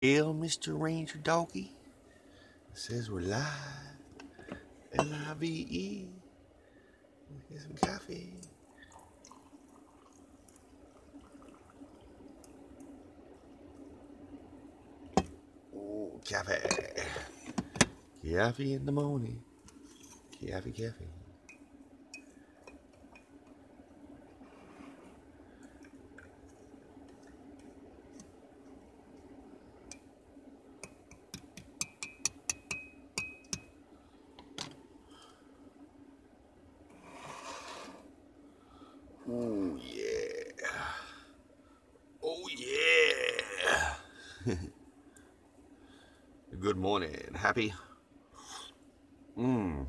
Hail, Mr. Ranger Doggy. It says we're live. Live. Get some coffee. Oh, coffee. Coffee in the morning. Coffee. Oh, yeah. Oh, yeah. Good morning. Happy? Mmm.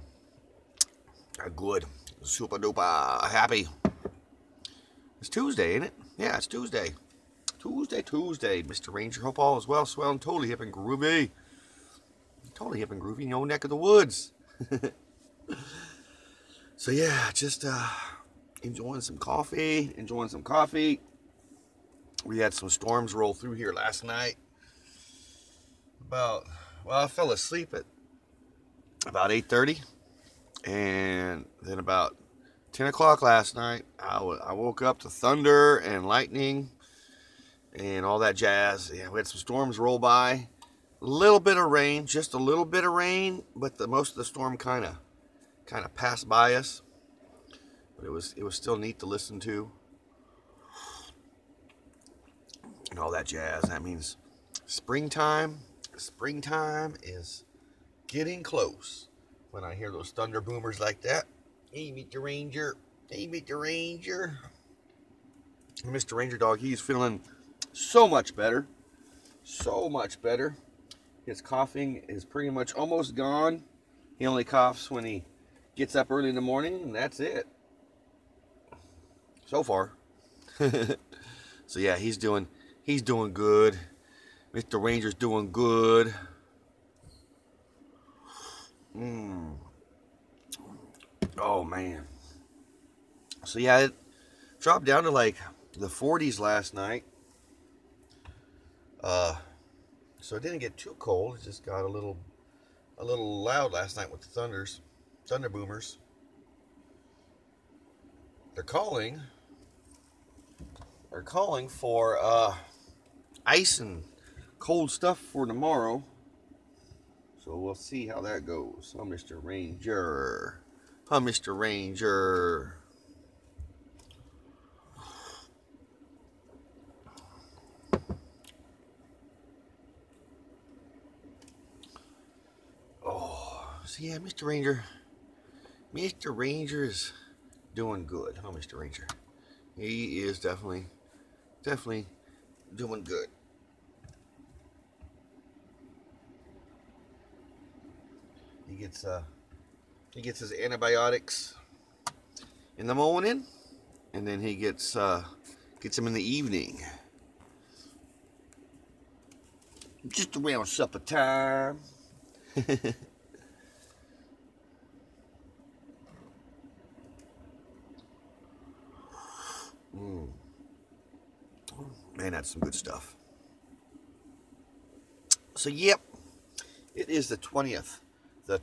Good. Super duper happy. It's Tuesday, ain't it? Yeah, it's Tuesday. Tuesday. Mr. Ranger, hope all is well, swell, and totally hip and groovy. Totally hip and groovy in your own neck of the woods. So yeah, just enjoying some coffee. We had some storms roll through here last night. I fell asleep at about 8:30, and then about 10 o'clock last night, I woke up to thunder and lightning and all that jazz. Yeah, we had some storms roll by. A little bit of rain, just a little bit of rain, but most of the storm kind of passed by us. But it was still neat to listen to and all that jazz. That means springtime. Springtime is getting close. When I hear those thunder boomers like that, hey, meet the ranger. Mr. Ranger Dog, he's feeling so much better. His coughing is pretty much almost gone. He only coughs when he gets up early in the morning, and that's it. So far. So yeah, he's doing good. Mr. Ranger's doing good. Oh man. So yeah, it dropped down to like the 40s last night. So it didn't get too cold. It just got a little loud last night with the thunder boomers. They're calling for ice and cold stuff for tomorrow. So we'll see how that goes. Huh, Mr. Ranger. Oh, so yeah, Mr. Ranger. Mr. Ranger is doing good, huh, Mr. Ranger? He is definitely doing good. He gets his antibiotics in the morning, and then he gets them in the evening, just around supper time. Man, that's some good stuff. So yep, it is the 20th of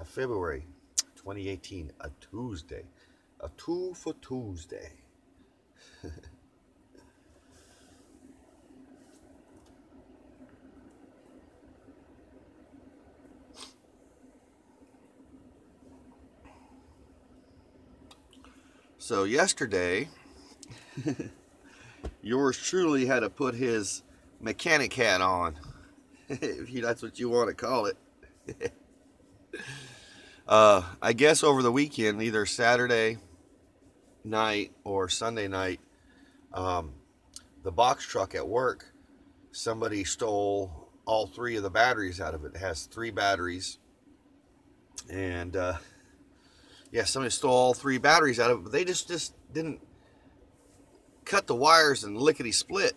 February 2018, a Tuesday. A 2 for Tuesday. So yesterday, yours truly had to put his mechanic hat on, if that's what you want to call it. I guess over the weekend, either Saturday night or Sunday night, the box truck at work, somebody stole all three of the batteries out of it. It has three batteries, and yeah, somebody stole all three batteries out of it, but they just didn't cut the wires and lickety split.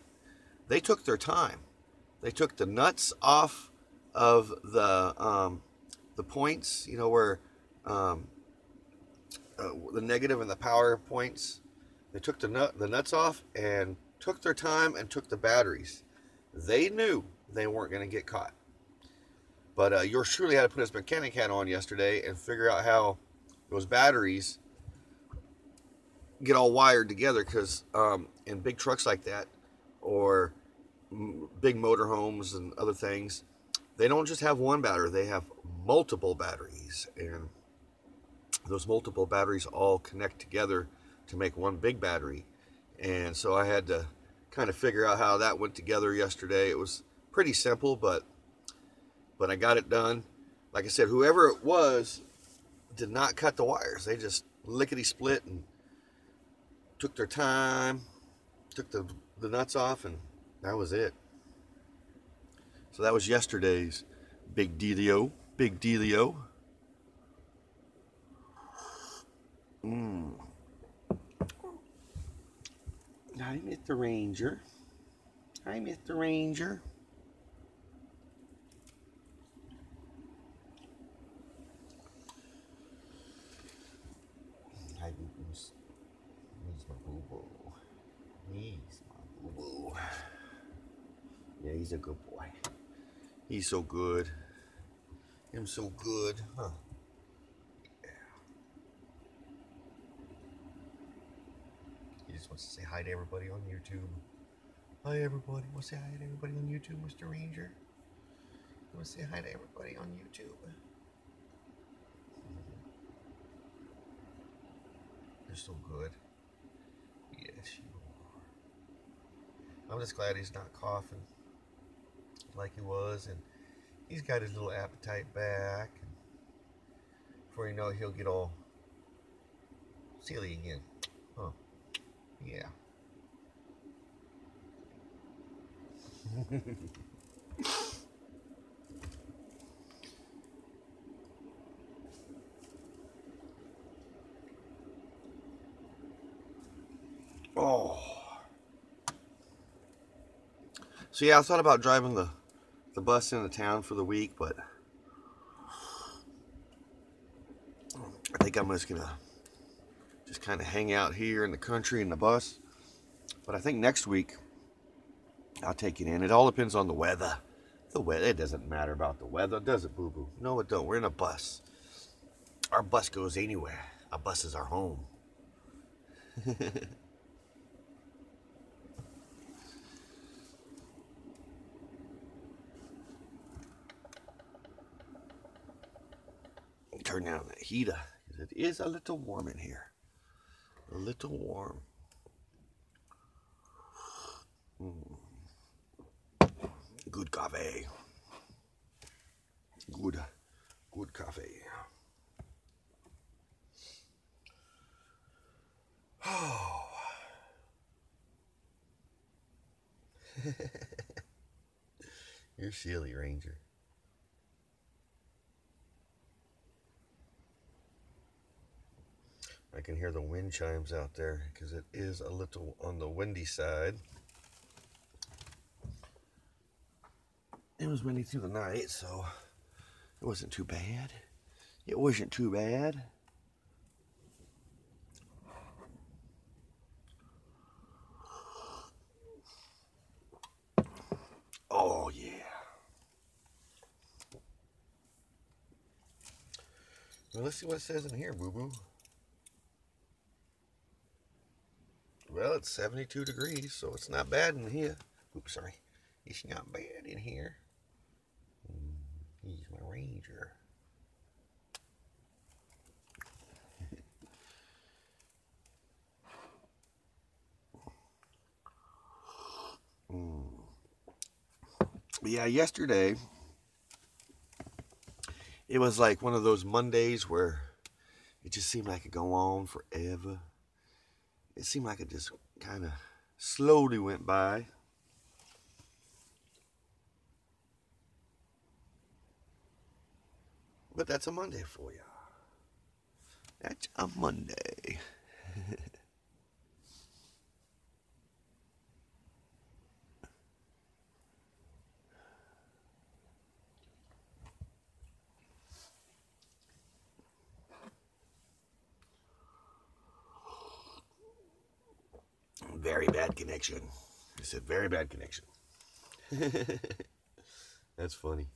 They took their time. They took the nuts off of the points, where the negative and the power points. They took the nuts off and took their time and took the batteries. They knew they weren't going to get caught. But yours truly had to put his mechanic hat on yesterday and figure out how those batteries get all wired together. Because in big trucks like that, or big motorhomes and other things, they don't just have one battery, they have multiple batteries. And those multiple batteries all connect together to make one big battery. And so I had to kind of figure out how that went together yesterday. It was pretty simple, but I got it done. Like I said, whoever it was did not cut the wires. They just lickety split and took their time, took the nuts off, and that was it. So that was yesterday's big dealio. Big dealio. Hi, Mr. Ranger. Hi, Mr. Ranger. Hi, boo-boos. He's my boo-boo. He's my boo-boo. Yeah, he's a good boy. He's so good. I'm so good, huh? Yeah. He just wants to say hi to everybody on YouTube. Hi, everybody. Want to say hi to everybody on YouTube, Mr. Ranger? You want to say hi to everybody on YouTube? You're so good. Yes, you are. I'm just glad he's not coughing like he was, and he's got his little appetite back. And before you know it, he'll get all silly again. Huh. Yeah. Oh. So yeah, I thought about driving the bus into town for the week, but I think I'm just gonna kind of hang out here in the country in the bus. But I think next week I'll take it in. It all depends on the weather. The weather, it doesn't matter about the weather, does it, boo-boo? No, it don't. We're in a bus. Our bus goes anywhere. Our bus is our home. Turn down the heater. It is a little warm in here. A little warm. Good coffee. Good coffee. Oh. You're silly, Ranger. I can hear the wind chimes out there because it is a little on the windy side. It was windy through the night, so it wasn't too bad. It wasn't too bad. Oh, yeah. Well, let's see what it says in here, boo-boo. Well, it's 72 degrees, so it's not bad in here. Oops, sorry. It's not bad in here. He's my Ranger. But yeah, yesterday, it was like one of those Mondays where it just seemed like it go on forever. It seemed like it just kind of slowly went by. But that's a Monday for you. That's a Monday. Very bad connection. It's a very bad connection. That's funny.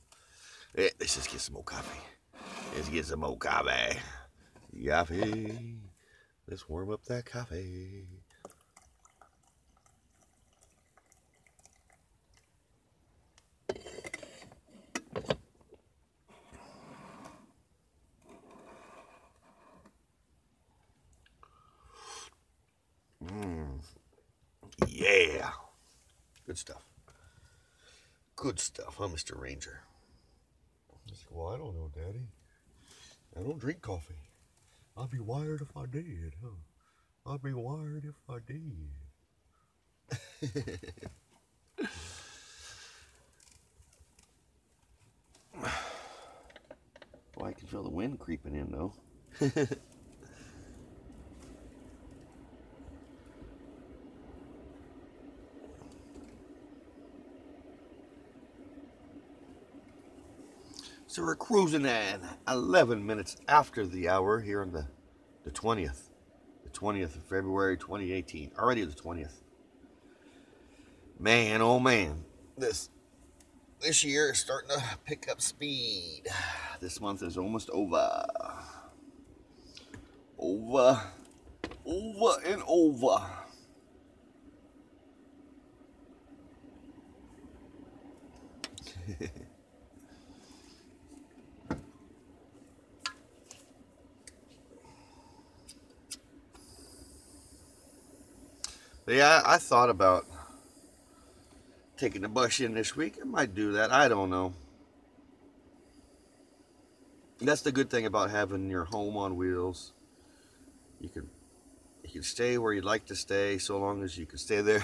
Let's just get some more coffee. Let's get some more coffee. Coffee. Let's warm up that coffee. Yeah. Good stuff. Good stuff, huh, Mr. Ranger? He's like, well, I don't know, Daddy. I don't drink coffee. I'd be wired if I did, huh? I'd be wired if I did. Well, I can feel the wind creeping in, though. So we're cruising at 11 minutes after the hour here on the 20th. The 20th of February 2018. Already the 20th. Man, oh man. This year is starting to pick up speed. This month is almost over. Over and over. But yeah, I thought about taking the bus in this week. I might do that. I don't know. That's the good thing about having your home on wheels. You can stay where you'd like to stay so long as you can stay there.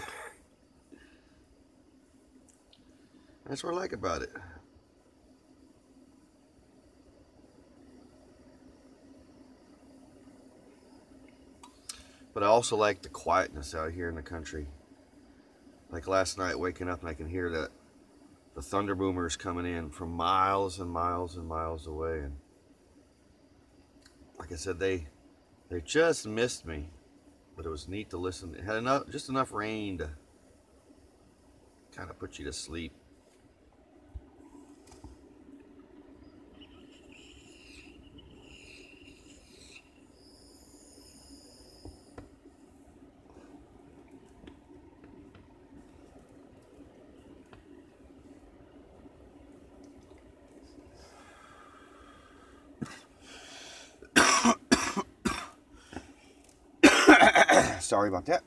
That's what I like about it. But I also like the quietness out here in the country. Like last night, waking up and I can hear that the thunder boomers coming in from miles and miles and miles away. And like I said, they just missed me, but it was neat to listen. It had just enough rain to kind of put you to sleep. Sorry about that.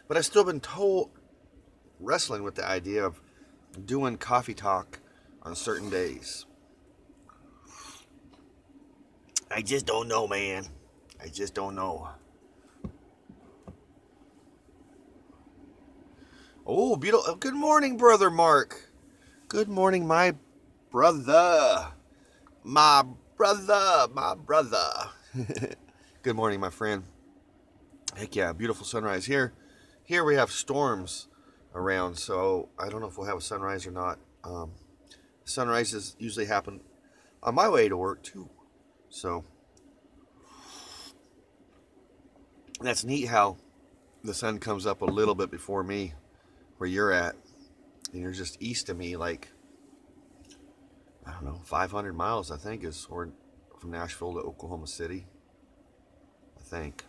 But I've still been wrestling with the idea of doing coffee talk on certain days. I just don't know, man. I just don't know. Oh, beautiful. Good morning, Brother Mark. Good morning, my brother. My brother. My brother. Good morning, my friend. Heck yeah, beautiful sunrise here. Here we have storms around, so I don't know if we'll have a sunrise or not. Sunrises usually happen on my way to work, too. So that's neat how the sun comes up a little bit before me where you're at. And you're just east of me, like, I don't know, 500 miles, I think, is from Nashville to Oklahoma City. I think.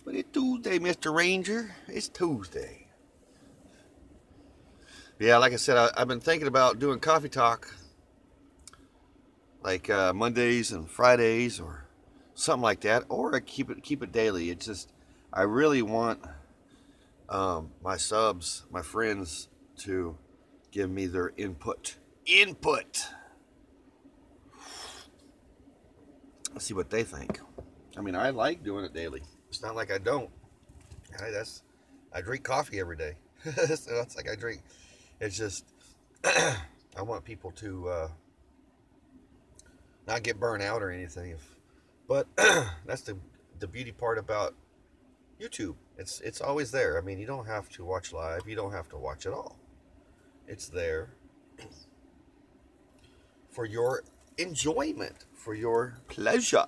But it's Tuesday, Mr. Ranger. It's Tuesday. Yeah, like I said, I've been thinking about doing coffee talk like Mondays and Fridays or something like that, or I keep it daily. It's just I really want my subs, my friends, to give me their input. Let's see what they think. I mean, I like doing it daily. It's not like I don't. I drink coffee every day. So it's like I drink. It's just I want people to not get burnt out or anything. But that's the beauty part about YouTube. It's always there. I mean, you don't have to watch live. You don't have to watch it all. It's there for your enjoyment, for your pleasure.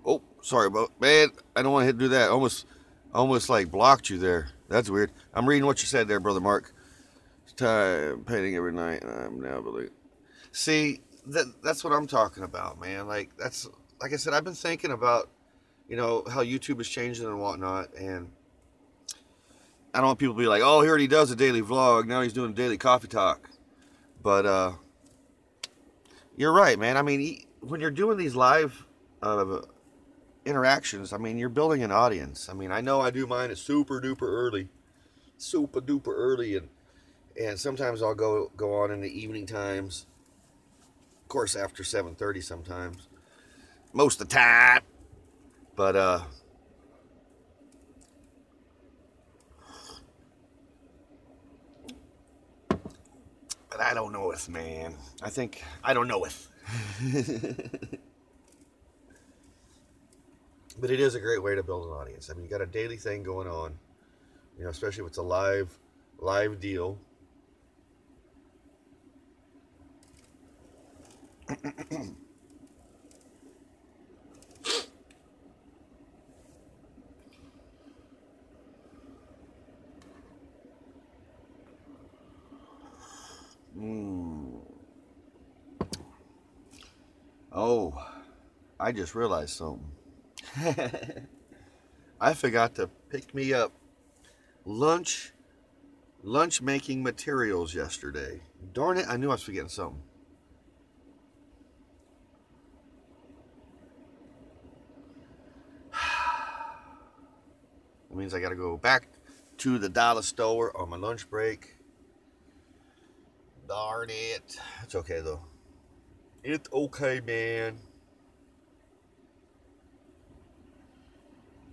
Oh, sorry about man. I don't want to do that. Almost like blocked you there. That's weird. I'm reading what you said there, brother Mark. It's time painting every night. I'm now believe. See, that's what I'm talking about, man. Like I said, I've been thinking about how YouTube is changing and whatnot, and I don't want people to be like, oh, here he does a daily vlog. Now he's doing a daily coffee talk. But you're right, man. I mean, when you're doing these live interactions, I mean, you're building an audience. I mean, I know I do mine at super duper early, and sometimes I'll go on in the evening times. Of course, after 7:30 sometimes, most of the time. But I don't know it, man. I don't know it. But it is a great way to build an audience. I mean, you got a daily thing going on, especially if it's a live deal. Oh, I just realized something. I forgot to pick me up lunch making materials yesterday. Darn it, I knew I was forgetting something. It means I gotta go back to the dollar store on my lunch break. Darn it. It's okay though. It's okay, man.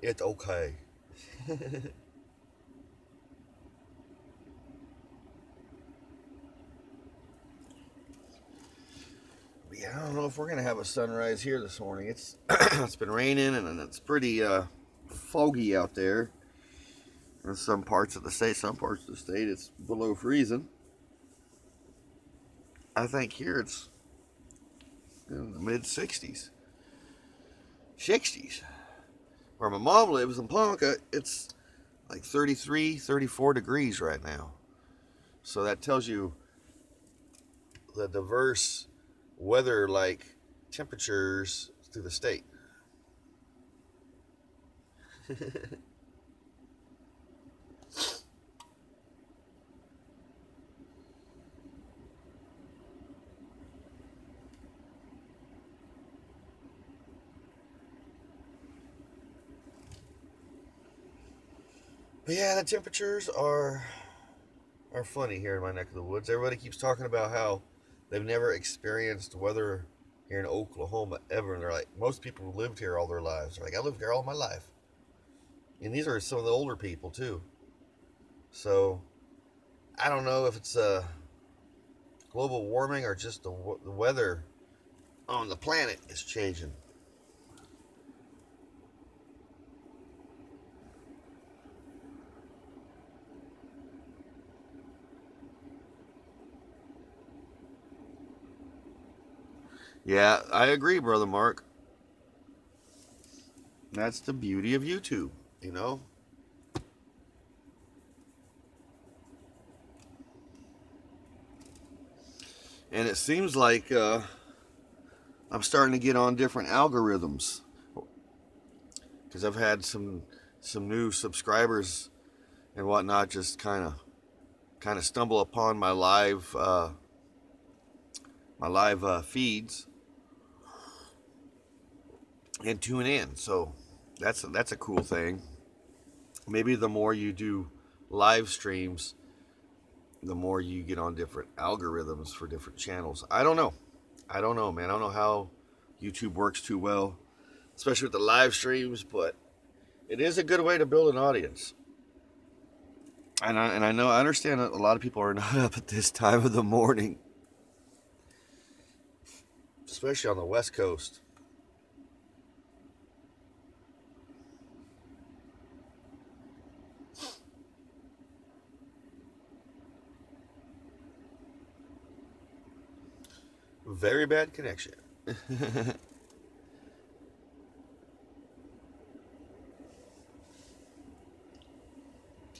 It's okay. Yeah, I don't know if we're gonna have a sunrise here this morning. It's it's been raining and it's pretty foggy out there. In some parts of the state, it's below freezing. I think here it's in the mid 60s, 60s. Where my mom lives in Ponca, it's like 33, 34 degrees right now. So that tells you the diverse weather like temperatures through the state. But yeah, the temperatures are funny here in my neck of the woods. Everybody keeps talking about how they've never experienced weather here in Oklahoma ever. And they're like, most people who lived here all their lives. They're like, I lived here all my life. And these are some of the older people too. So I don't know if it's global warming or just the weather on the planet is changing. Yeah, I agree, brother Mark. That's the beauty of YouTube, you know? And it seems like I'm starting to get on different algorithms because I've had some new subscribers and whatnot just kind of stumble upon my live feeds and tune in. So that's a cool thing. Maybe the more you do live streams, the more you get on different algorithms for different channels. I don't know, man. I don't know YouTube works too well, especially with the live streams, but it is a good way to build an audience. And I know, I understand that a lot of people are not up at this time of the morning, especially on the West Coast. Very bad connection.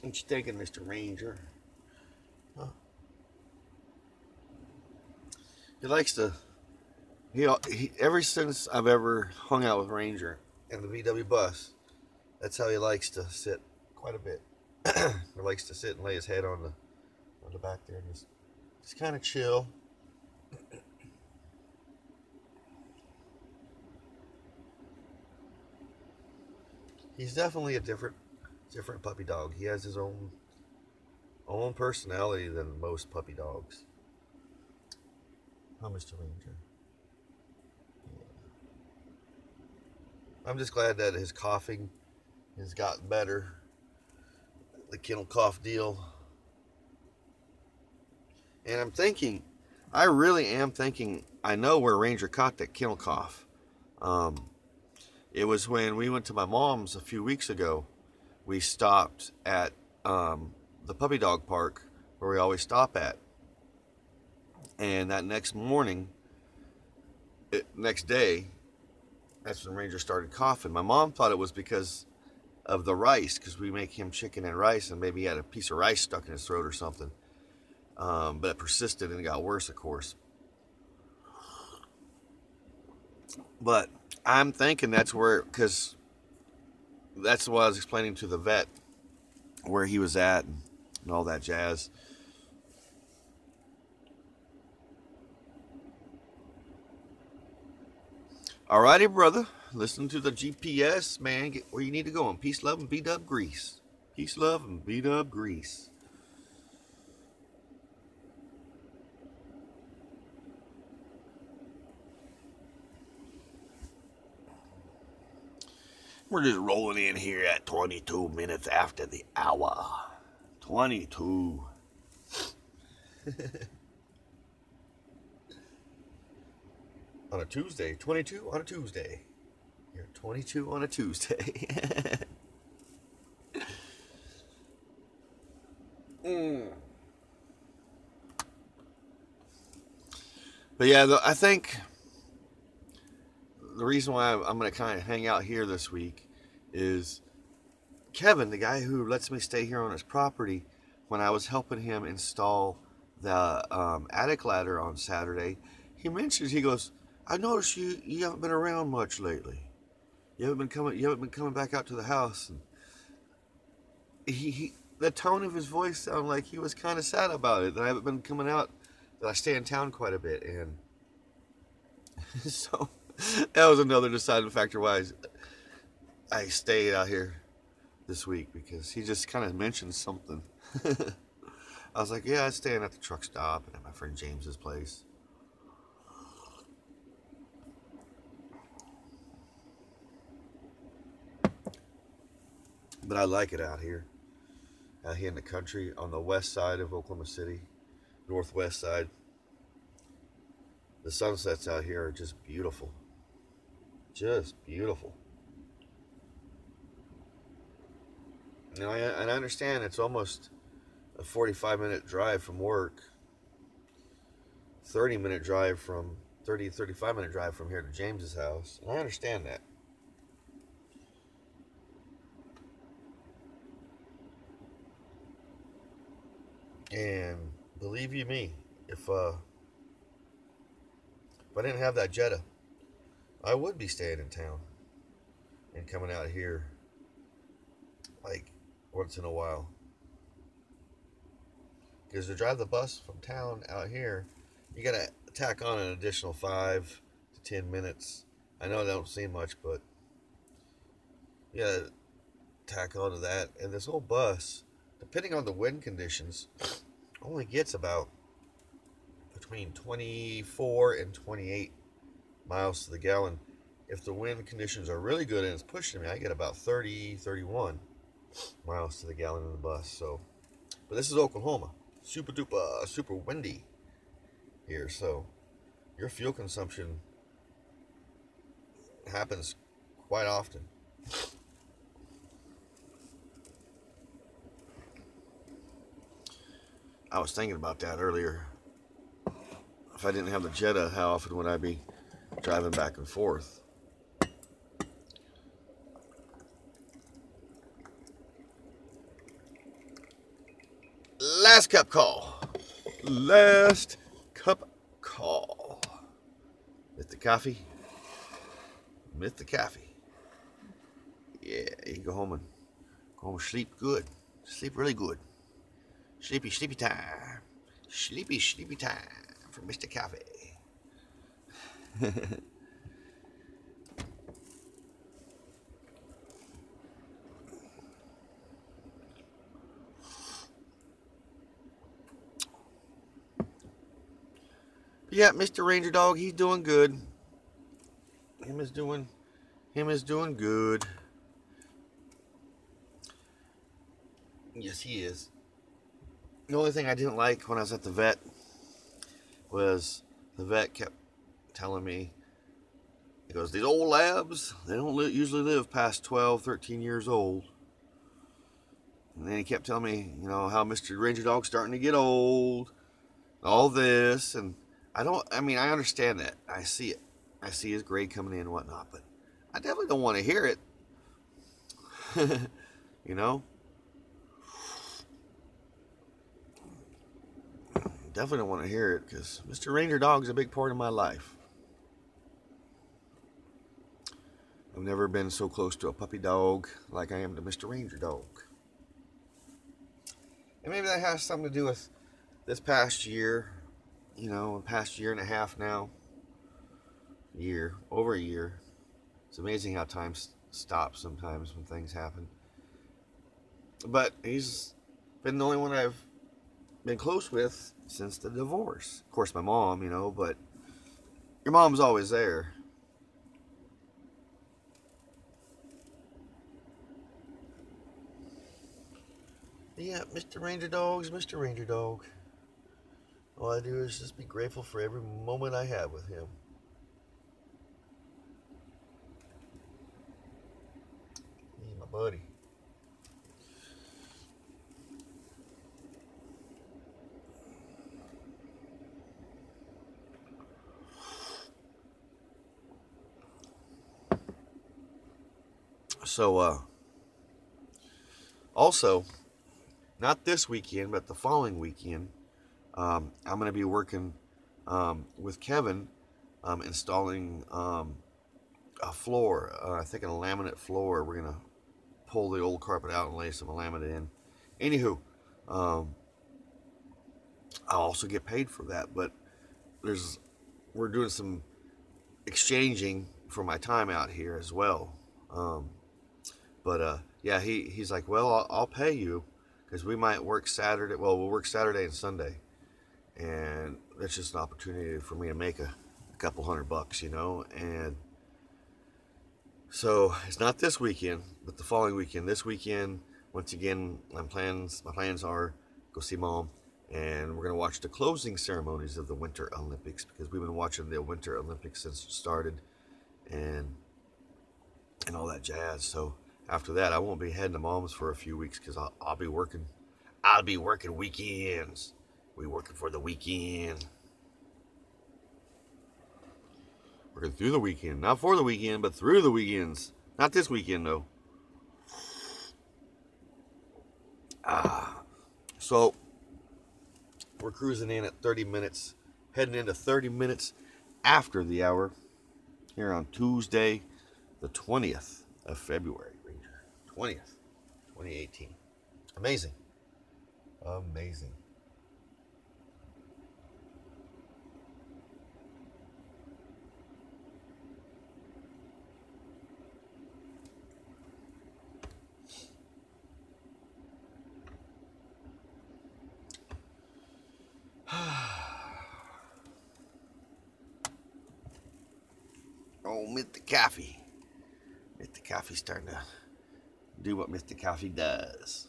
What you thinking, Mr. Ranger? Huh? He likes to. He ever since I've ever hung out with Ranger and the VW bus, that's how he likes to sit quite a bit. He likes to sit and lay his head on the back there and just kind of chill. He's definitely a different puppy dog. He has his own personality than most puppy dogs. How, Mr. Ranger? Yeah. I'm just glad that his coughing has gotten better. The kennel cough deal. And I really am thinking, I know where Ranger caught that kennel cough. It was when we went to my mom's a few weeks ago. We stopped at the puppy dog park where we always stop at. And that next day, that's when Ranger started coughing. My mom thought it was because of the rice, because we make him chicken and rice, and maybe he had a piece of rice stuck in his throat or something. But it persisted and it got worse, of course. But I'm thinking that's where, because that's what I was explaining to the vet, where he was at and all that jazz. Alrighty, brother. Listen to the GPS, man. Get where you need to go. And peace, love, and B-dub grease. Peace, love, and B-dub grease. We're just rolling in here at 22 minutes after the hour. 22. On a Tuesday. 22 on a Tuesday. You're 22 on a Tuesday. But yeah, I think the reason why I'm going to kind of hang out here this week is Kevin, the guy who lets me stay here on his property, when I was helping him install the attic ladder on Saturday, he goes, I noticed you haven't been around much lately. You haven't been coming back out to the house. And the tone of his voice sounded like he was kind of sad about it, that I haven't been coming out, that I stay in town quite a bit. And so that was another deciding factor why I stayed out here this week, because he just kind of mentioned something. I was like, yeah, I'm staying at the truck stop and at my friend James's place. But I like it out here in the country, on the west side of Oklahoma City, northwest side. The sunsets out here are just beautiful. Just beautiful. And I understand it's almost a 45-minute drive from work, 35-minute drive from here to James's house. And I understand that. And believe you me, if I didn't have that Jetta, I would be staying in town and coming out here like once in a while. Because to drive the bus from town out here, you gotta tack on an additional 5 to 10 minutes. I know that don't seem much, but you gotta tack on to that. And this whole bus, depending on the wind conditions, only gets about between 24 and 28 miles to the gallon. If the wind conditions are really good and it's pushing me, I get about 30, 31 miles to the gallon in the bus. So, but this is Oklahoma, super duper, super windy here. So your fuel consumption happens quite often. I was thinking about that earlier. If I didn't have the Jetta, how often would I be driving back and forth? Last cup call. Last cup call. With the coffee. With the coffee. Yeah, you can go home and sleep good. Sleep really good. Sleepy, sleepy time. Sleepy, sleepy time for Mr. Coffee. Yeah, Mr. Ranger Dog, he's doing good. Him is doing good. Yes, he is. The only thing I didn't like when I was at the vet was the vet kept telling me, he goes, these old labs, they don't usually live past 12, 13 years old. And then he kept telling me, how Mr. Ranger Dog's starting to get old, all this, and I understand that. I see it. I see his grade coming in and whatnot, but I definitely don't want to hear it. Definitely don't want to hear it, because Mr. Ranger Dog is a big part of my life. I've never been so close to a puppy dog like I am to Mr. Ranger Dog. And maybe that has something to do with this past year, past year and a half now. Over a year. It's amazing how time stops sometimes when things happen. But he's been the only one I've been close with since the divorce. Of course, my mom, but your mom's always there. Yeah, Mr. Ranger Dog's Mr. Ranger Dog. All I do is just be grateful for every moment I have with him. He's my buddy. So, also, not this weekend, but the following weekend, I'm going to be working with Kevin installing a floor. I think a laminate floor. We're going to pull the old carpet out and lay some laminate in. Anywho, I'll also get paid for that, but we're doing some exchanging for my time out here as well. Yeah, he's like, well, I'll pay you, because we might work Saturday. Well, we'll work Saturday and Sunday, and that's just an opportunity for me to make a couple $100, and so it's not this weekend, but the following weekend. This weekend, once again, my plans are go see Mom, and we're gonna watch the closing ceremonies of the Winter Olympics, because we've been watching the Winter Olympics since it started, and all that jazz. So after that, I won't be heading to Mom's for a few weeks, because I'll be working. I'll be working weekends. We working for the weekend. Working through the weekend. Not for the weekend, but through the weekends. Not this weekend, though. So we're cruising in at 30 minutes. Heading into 30 minutes after the hour. Here on Tuesday, the 20th of February, Ranger. 20th, 2018. Amazing. Amazing. Oh, Mr. Coffee. Mr. Coffee's starting to do what Mr. Coffee does.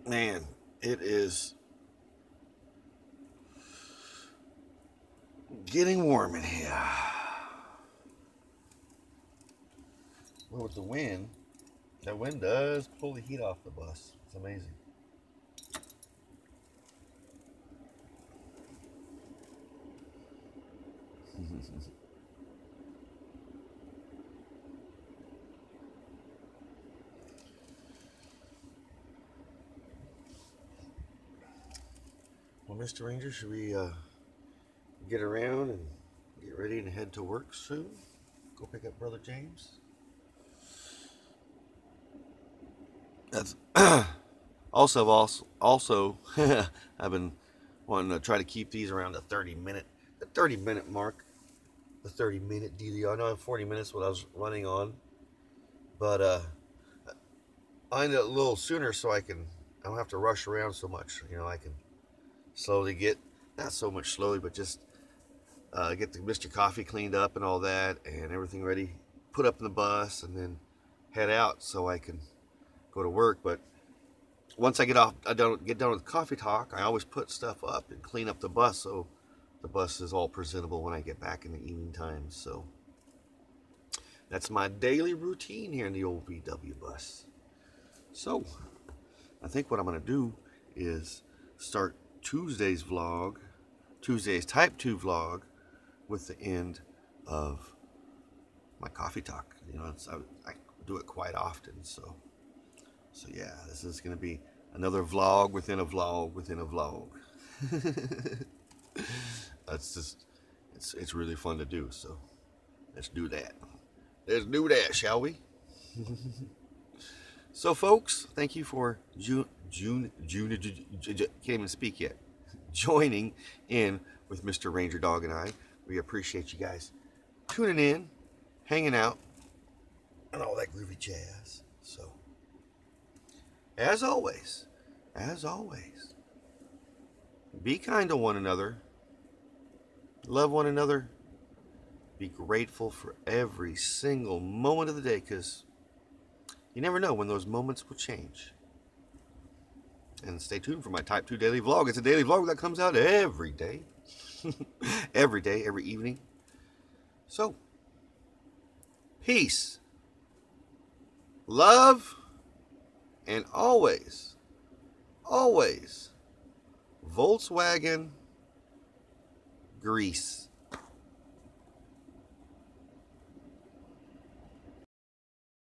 Man, it is getting warm in here. Well, with the wind, that wind does pull the heat off the bus. It's amazing. Well, Mr. Ranger, should we get around and get ready and head to work soon? Go pick up Brother James? That's also I've been wanting to try to keep these around the 30-minute mark, the 30-minute dealio. I know 40 minutes what I was running on, but I ended it a little sooner so I don't have to rush around so much. You know, I can slowly get, not so much slowly, but just get the Mr. Coffee cleaned up and all that, and everything ready, put up in the bus, and then head out so I can go to work. But once I get done with coffee talk, I always put stuff up and clean up the bus so the bus is all presentable when I get back in the evening time. So that's my daily routine here in the old VW bus. So I think what I'm going to do is start Tuesday's Type 2 vlog, with the end of my coffee talk. You know, I do it quite often, so yeah, this is going to be another vlog within a vlog within a vlog. It's really fun to do, so let's do that. Let's do that, shall we? So, folks, thank you for can't even speak yet, joining in with Mr. Ranger Dog and I. We appreciate you guys tuning in, hanging out, and all that groovy jazz. So, as always, be kind to one another, love one another, be grateful for every single moment of the day, because you never know when those moments will change. And stay tuned for my Type 2 daily vlog. It's a daily vlog that comes out every day. Every day, every evening. So, peace, love, and always, Volkswagen grease.